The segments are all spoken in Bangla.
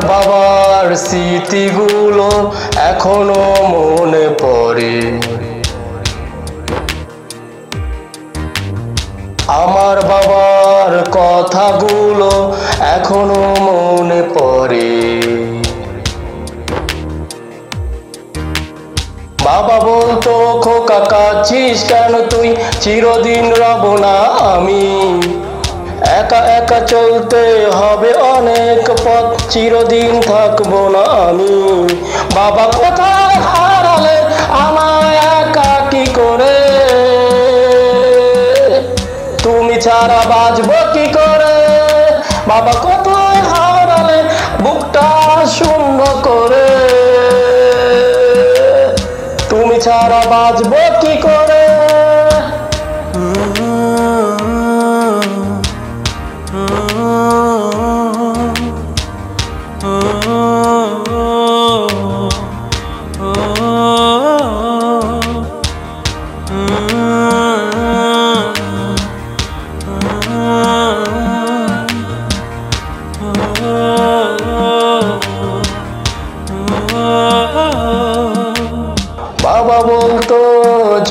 বাবার স্মৃতিগুলো এখনো মনে পড়ে। আমার বাবার কথাগুলো এখনো মনে পড়ে। বাবা বলতো, খোকা কাঁদছিস কেন তুই, চিরদিন রব না আমি। একা একা চলতে হবে অনেক পথ, চিরদিন থাকবো না আমি। বাবা কোথায় হারালে আমায় একাকী করে, তুমি ছাড়া বাঁচবো কি করে। বাবা কোথায় হারালে বুকটা শূন্য করে, তুমি ছাড়া বাঁচবো কি করে। বাবা বলতো,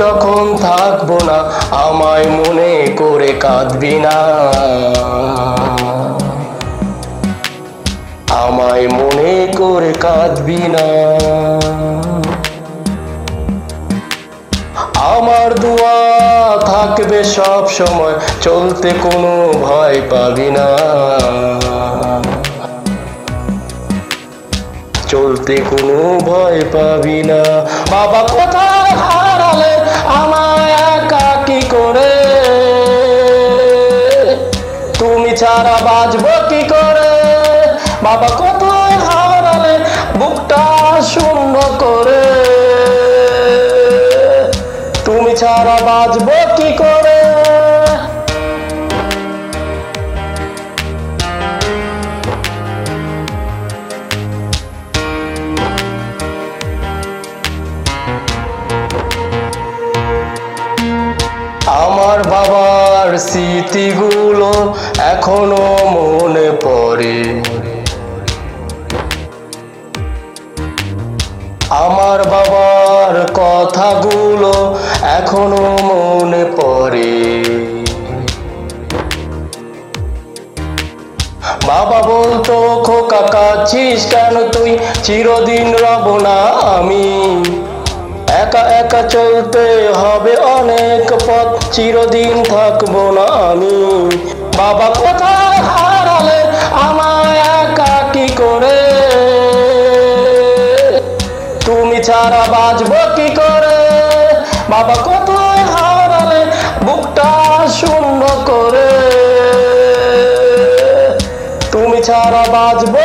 যখন থাকবো না আমায় মনে করে কাঁদবি না, আমায় মনে করে কাঁদবি না। আমার দোয়া থাকবে সব সময়, চলতে কোনো ভয় পাবি না, চলতে কোনো ভয় পাবি না। বাবা কোথায় হারালে আমায় একাকী করে, তুমি ছাড়া বাঁচবো কি করে। বাবা কোথায় হারালে বুকটা শূন্য করে, তুমি ছাড়া বাঁচবো কি করে। আমার বাবার স্মৃতিগুলো এখনো মনে পড়ে। আমার বাবার কথাগুলো এখনো মনে পড়ে। বাবা বলতো, খোকা কাঁদছিস কেন তুই, চিরদিন রব না আমি। একা একা চলতে হবে অনেক পথ, চিরদিন থাকবো না আমি। বাবা কোথায় হারালে আমায় একাকী করে, তুমি ছাড়া বাঁচবো কি করে। বাবা কোথায় হারালে বুকটা শূন্য করে, তুমি ছাড়া বাঁচবো